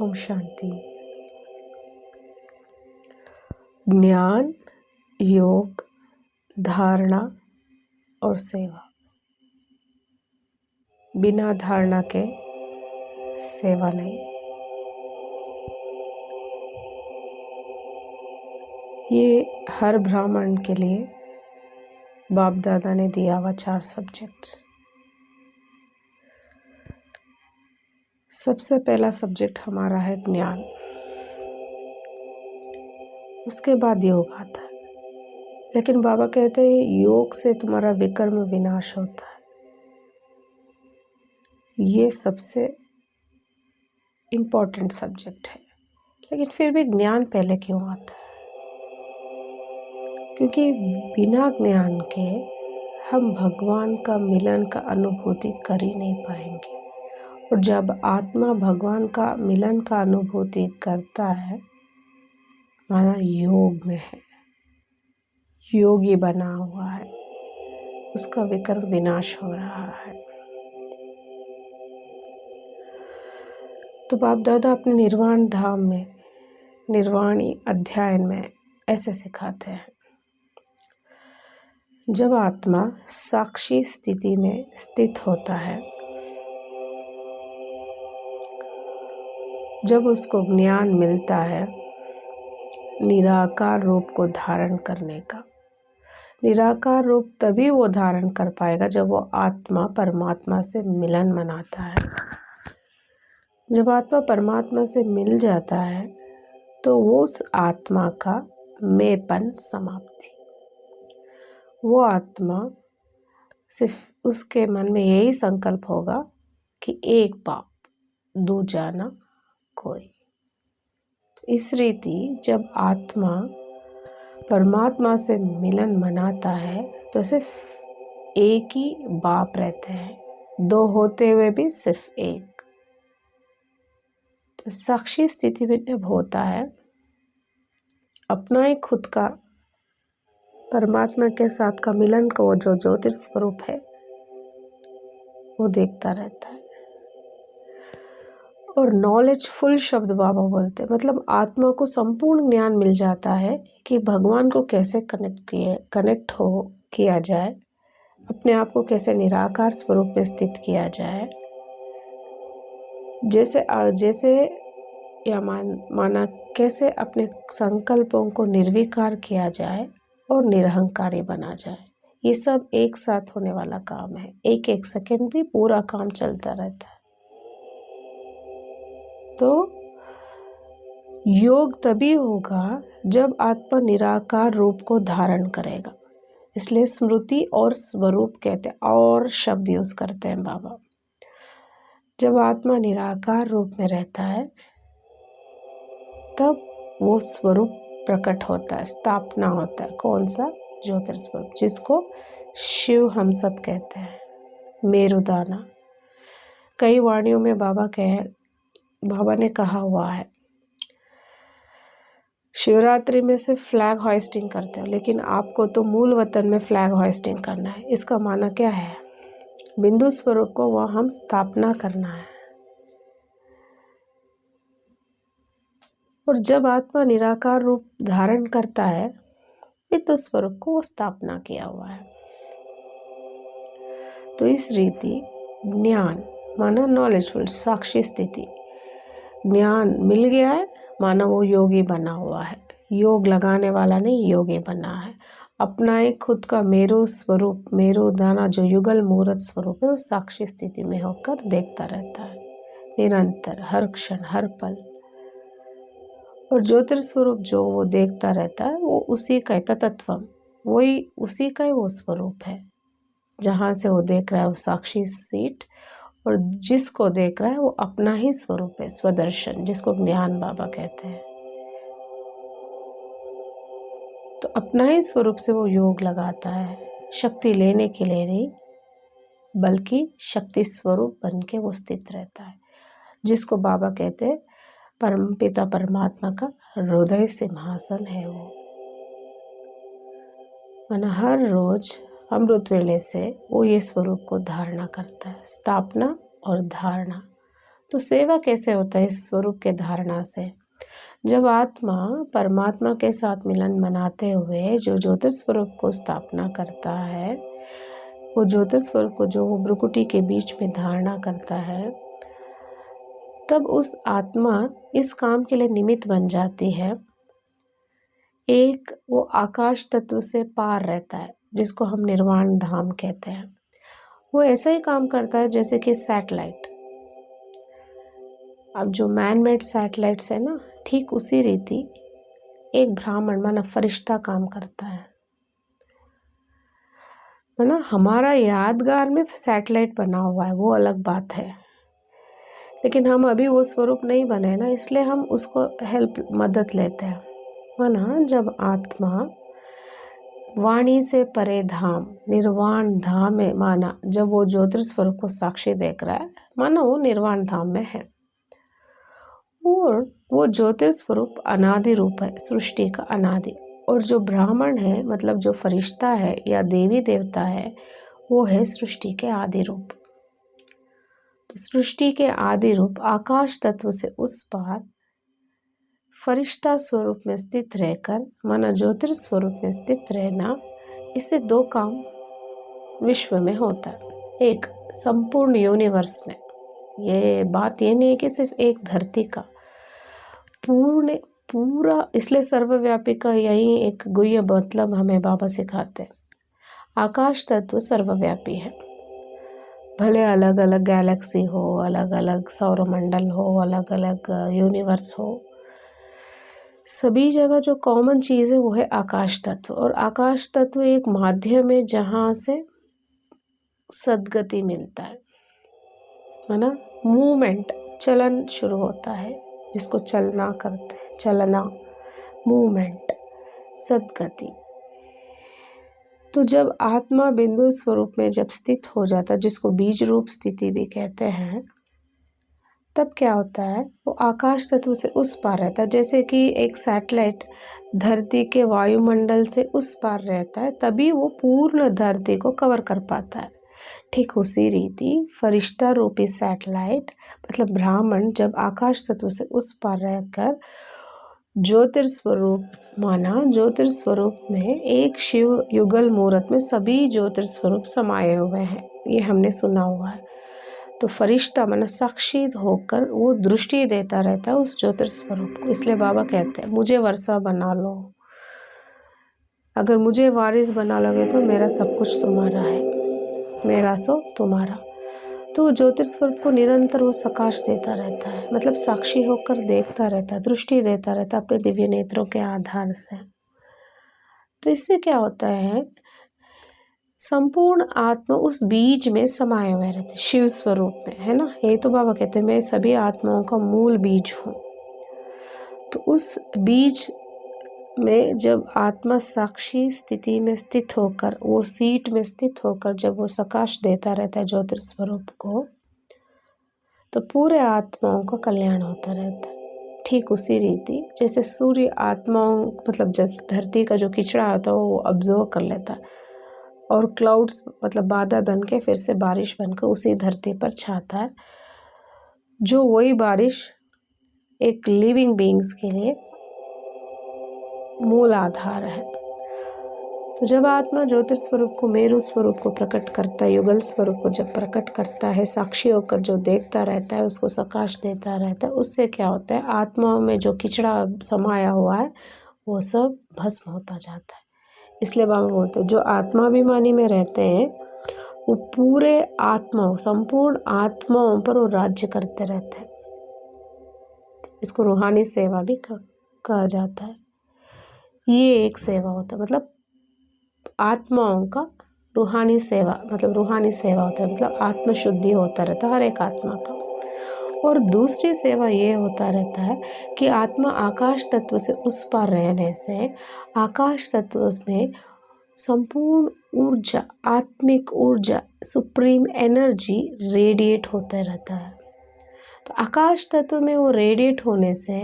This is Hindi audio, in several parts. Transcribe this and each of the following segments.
ओम शांति। ज्ञान, योग, धारणा और सेवा। बिना धारणा के सेवा नहीं। ये हर ब्राह्मण के लिए बाप दादा ने दिया हुआ 4 सब्जेक्ट्स। सबसे पहला सब्जेक्ट हमारा है ज्ञान, उसके बाद योग आता है। लेकिन बाबा कहते हैं योग से तुम्हारा विकर्म विनाश होता है। ये सबसे इम्पोर्टेंट सब्जेक्ट है। लेकिन फिर भी ज्ञान पहले क्यों आता है? क्योंकि बिना ज्ञान के हम भगवान का मिलन का अनुभूति कर ही नहीं पाएंगे। और जब आत्मा भगवान का मिलन का अनुभूति करता है, माना योग में है, योगी बना हुआ है, उसका विकर्म विनाश हो रहा है। तो बाप दादा अपने निर्वाण धाम में, निर्वाणी अध्ययन में ऐसे सिखाते हैं। जब आत्मा साक्षी स्थिति में स्थित होता है, जब उसको ज्ञान मिलता है निराकार रूप को धारण करने का। निराकार रूप तभी वो धारण कर पाएगा जब वो आत्मा परमात्मा से मिलन मनाता है। जब आत्मा परमात्मा से मिल जाता है तो वो उस आत्मा का मैंपन समाप्ति। वो आत्मा सिर्फ उसके मन में यही संकल्प होगा कि एक बाप दूजा ना कोई। इस रीति जब आत्मा परमात्मा से मिलन मनाता है तो सिर्फ एक ही बाप रहते हैं, 2 होते हुए भी सिर्फ एक। तो साक्षी स्थिति में जब होता है, अपना ही खुद का परमात्मा के साथ का मिलन का वो जो ज्योतिर्स्वरूप है वो देखता रहता है। और नॉलेजफुल शब्द बाबा बोलते हैं, मतलब आत्मा को संपूर्ण ज्ञान मिल जाता है कि भगवान को कैसे कनेक्ट किया जाए, अपने आप को कैसे निराकार स्वरूप में स्थित किया जाए। जैसे या माना कैसे अपने संकल्पों को निर्विकार किया जाए और निरहंकारी बना जाए। ये सब एक साथ होने वाला काम है। एक एक सेकंड भी पूरा काम चलता रहता है। तो योग तभी होगा जब आत्मा निराकार रूप को धारण करेगा। इसलिए स्मृति और स्वरूप कहते हैं, और शब्द यूज करते हैं बाबा। जब आत्मा निराकार रूप में रहता है तब वो स्वरूप प्रकट होता है, स्थापना होता है। कौन सा? ज्योतिर्स्वरूप, जिसको शिव हम सब कहते हैं, मेरुदाना। कई वाणियों में बाबा ने कहा हुआ है, शिवरात्रि में सिर्फ फ्लैग होइस्टिंग करते हो, लेकिन आपको तो मूल वतन में फ्लैग होइस्टिंग करना है। इसका माना क्या है? बिंदु स्वरूप को वह हम स्थापना करना है। और जब आत्मा निराकार रूप धारण करता है, बिंदु स्वरूप को वो स्थापना किया हुआ है। तो इस रीति ज्ञान माना नॉलेजफुल साक्षी स्थिति, ज्ञान मिल गया है माना वो योगी बना हुआ है। योग लगाने वाला नहीं, योगी बना है। अपना एक खुद का मेरु स्वरूप, मेरु दाना जो युगल मूर्त स्वरूप है, वो साक्षी स्थिति में होकर देखता रहता है निरंतर, हर क्षण, हर पल। और ज्योतिर्स्वरूप जो वो देखता रहता है वो उसी का तत्वम, वही उसी का ही वो स्वरूप है। जहाँ से वो देख रहा है वो साक्षी सीट, और जिसको देख रहा है वो अपना ही स्वरूप है, स्वदर्शन, जिसको ज्ञान बाबा कहते हैं। तो अपना ही स्वरूप से वो योग लगाता है, शक्ति लेने के लिए नहीं, बल्कि शक्ति स्वरूप बन के वो स्थित रहता है, जिसको बाबा कहते हैं परमपिता परमात्मा का हृदय सिंहासन है वो। माना हर रोज अमृत वेले से वो ये स्वरूप को धारणा करता है, स्थापना और धारणा। तो सेवा कैसे होता है इस स्वरूप के धारणा से? जब आत्मा परमात्मा के साथ मिलन मनाते हुए जो ज्योतिर्स्वरूप को स्थापना करता है, वो ज्योतिर्स्वरूप को जो वो भ्रुकुटी के बीच में धारणा करता है, तब उस आत्मा इस काम के लिए निमित्त बन जाती है। एक वो आकाश तत्व से पार रहता है जिसको हम निर्वाण धाम कहते हैं। वो ऐसा ही काम करता है जैसे कि सैटेलाइट। अब जो मैन मेड सैटेलाइट्स है ना, ठीक उसी रीति एक ब्राह्मण माना फरिश्ता काम करता है ना। हमारा यादगार में सैटेलाइट बना हुआ है, वो अलग बात है, लेकिन हम अभी वो स्वरूप नहीं बने ना, इसलिए हम उसको मदद लेते हैं, है ना। जब आत्मा वाणी से परे धाम निर्वाण धाम में माना, जब वो ज्योतिर्स्वरूप को साक्षी देख रहा है, माना वो निर्वाण धाम में है। और वो ज्योतिर्स्वरूप अनादि रूप है, सृष्टि का अनादि। और जो ब्राह्मण है मतलब जो फरिश्ता है या देवी देवता है, वो है सृष्टि के आदि रूप। तो सृष्टि के आदि रूप आकाश तत्व से उस पार फरिश्ता स्वरूप में स्थित रहकर माना ज्योतिर्स्वरूप में स्थित रहना, इससे दो काम विश्व में होता है। एक संपूर्ण यूनिवर्स में, ये बात ये नहीं है कि सिर्फ एक धरती का, पूरा, इसलिए सर्वव्यापी का यही एक गुह्य मतलब हमें बाबा सिखाते हैं। आकाश तत्व सर्वव्यापी है, भले अलग अलग गैलेक्सी हो, अलग अलग सौरमंडल हो, अलग अलग यूनिवर्स हो, सभी जगह जो कॉमन चीज़ है वो है आकाश तत्व। और आकाश तत्व एक माध्यम है जहाँ से सद्गति मिलता है ना। मूवमेंट, चलन शुरू होता है, जिसको चलना करते हैं, चलना, मूवमेंट, सद्गति। तो जब आत्मा बिंदु स्वरूप में जब स्थित हो जाता है, जिसको बीज रूप स्थिति भी कहते हैं, तब क्या होता है, वो आकाश तत्व से उस पार रहता है। जैसे कि एक सैटेलाइट धरती के वायुमंडल से उस पार रहता है, तभी वो पूर्ण धरती को कवर कर पाता है। ठीक उसी रीति फरिश्ता रूपी सैटेलाइट मतलब ब्राह्मण जब आकाश तत्व से उस पार रहकर ज्योतिर्स्वरूप माना, ज्योतिर्स्वरूप में एक शिव युगल मूर्त में सभी ज्योतिर्स्वरूप समाये हुए हैं, ये हमने सुना हुआ है। तो फरिश्ता माना साक्षी होकर वो दृष्टि देता रहता है उस ज्योतिर्स्वरूप को। इसलिए बाबा कहते हैं मुझे वर्षा बना लो, अगर मुझे वारिस बना लोगे तो मेरा सब कुछ तुम्हारा है, मेरा सो तुम्हारा। तो ज्योतिर्स्वरूप को निरंतर वो सकाश देता रहता है, मतलब साक्षी होकर देखता रहता है, दृष्टि देता रहता है अपने दिव्य नेत्रों के आधार से। तो इससे क्या होता है, संपूर्ण आत्मा उस बीज में समाये हुए रहते, शिव स्वरूप में, है ना। ये तो बाबा कहते हैं मैं सभी आत्माओं का मूल बीज हूँ। तो उस बीज में जब आत्मा साक्षी स्थिति में स्थित होकर, वो सीट में स्थित होकर जब वो सकाश देता रहता है ज्योतिर्स्वरूप को, तो पूरे आत्माओं का कल्याण होता रहता है। ठीक उसी रीति जैसे सूर्य आत्माओं मतलब जब धरती का जो किचड़ा होता है वो ऑब्जर्व कर लेता है, और क्लाउड्स मतलब बादल बन के फिर से बारिश बनकर उसी धरती पर छाता है, जो वही बारिश एक लिविंग बीइंग्स के लिए मूल आधार है। तो जब आत्मा ज्योतिर्स्वरूप को, मेरु स्वरूप को प्रकट करता है, युगल स्वरूप को जब प्रकट करता है, साक्षी होकर जो देखता रहता है, उसको सकाश देता रहता है, उससे क्या होता है, आत्माओं में जो किचड़ा समाया हुआ है वो सब भस्म होता जाता है। इसलिए बाबा बोलते हैं जो आत्माभिमानी में रहते हैं वो पूरे आत्माओं, संपूर्ण आत्माओं पर वो राज्य करते रहते हैं। इसको रूहानी सेवा भी कहा जाता है। ये एक सेवा होता है, मतलब आत्माओं का रूहानी सेवा, मतलब रूहानी सेवा होता है, मतलब आत्मशुद्धि होता रहता है हर एक आत्मा का। और दूसरी सेवा ये होता रहता है कि आत्मा आकाश तत्व से उस पार रहने से आकाश तत्व में संपूर्ण ऊर्जा, आत्मिक ऊर्जा, सुप्रीम एनर्जी रेडिएट होता रहता है। तो आकाश तत्व में वो रेडिएट होने से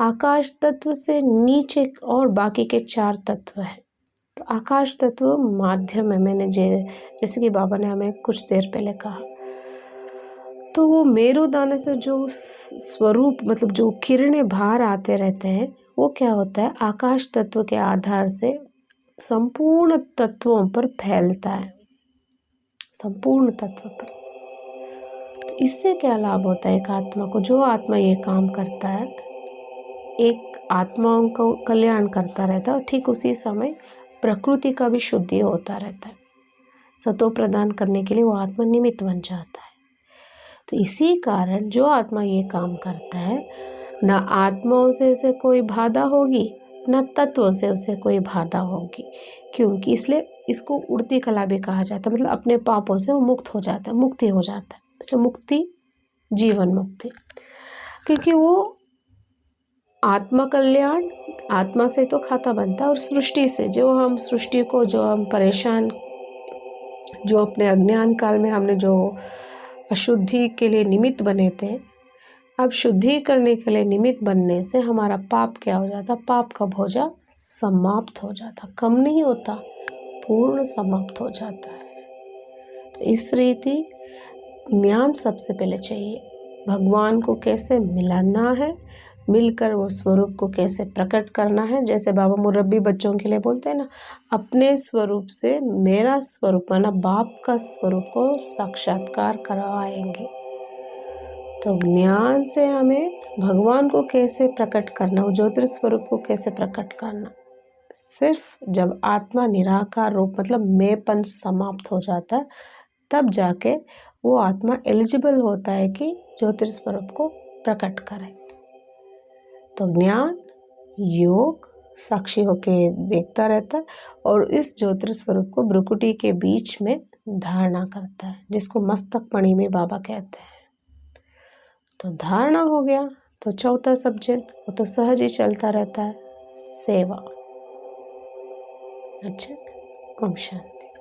आकाश तत्व से नीचे और बाकी के 4 तत्व हैं। तो आकाश तत्व माध्यम है, मैंने जैसे कि बाबा ने हमें कुछ देर पहले कहा। तो वो मेरुदाने से जो स्वरूप मतलब जो किरणें बाहर आते रहते हैं, वो क्या होता है, आकाश तत्व के आधार से संपूर्ण तत्वों पर फैलता है, संपूर्ण तत्व पर। तो इससे क्या लाभ होता है एक आत्मा को? जो आत्मा ये काम करता है, एक आत्माओं को कल्याण करता रहता है, ठीक उसी समय प्रकृति का भी शुद्धि होता रहता है। सतो प्रदान करने के लिए वो आत्मा निमित्त बन जाता है। तो इसी कारण जो आत्मा ये काम करता है, न आत्माओं से उसे कोई बाधा होगी, न तत्वों से उसे कोई बाधा होगी। क्योंकि इसलिए इसको उड़ती कला भी कहा जाता है, मतलब अपने पापों से वो मुक्त हो जाता है, मुक्ति हो जाता है। इसलिए मुक्ति, जीवन मुक्ति, क्योंकि वो आत्मा कल्याण, आत्मा से तो खाता बनता है, और सृष्टि से जो हम सृष्टि को, जो हम परेशान, जो अपने अज्ञान काल में हमने जो अशुद्धि के लिए निमित्त बने थे, अब शुद्धि करने के लिए निमित्त बनने से हमारा पाप क्या हो जाता, पाप का बोझा समाप्त हो जाता, कम नहीं होता, पूर्ण समाप्त हो जाता है। तो इस रीति ज्ञान सबसे पहले चाहिए, भगवान को कैसे मिलाना है, मिलकर वो स्वरूप को कैसे प्रकट करना है। जैसे बाबा मुरब्बी बच्चों के लिए बोलते हैं ना, अपने स्वरूप से मेरा स्वरूप माना बाप का स्वरूप को साक्षात्कार करवाएंगे। तो ज्ञान से हमें भगवान को कैसे प्रकट करना, वो ज्योतिष स्वरूप को कैसे प्रकट करना, सिर्फ जब आत्मा निराकार रूप मतलब मैंपन समाप्त हो जाता है, तब जाके वो आत्मा एलिजिबल होता है कि ज्योतिष स्वरूप को प्रकट करे। तो ज्ञान, योग साक्षी होके देखता रहता है, और इस ज्योतिष स्वरूप को भ्रुकुटी के बीच में धारणा करता है, जिसको मस्तक मणि में बाबा कहते हैं। तो धारणा हो गया, तो चौथा सब्जेक्ट वो तो सहज ही चलता रहता है, सेवा। अच्छा, ओम शांति।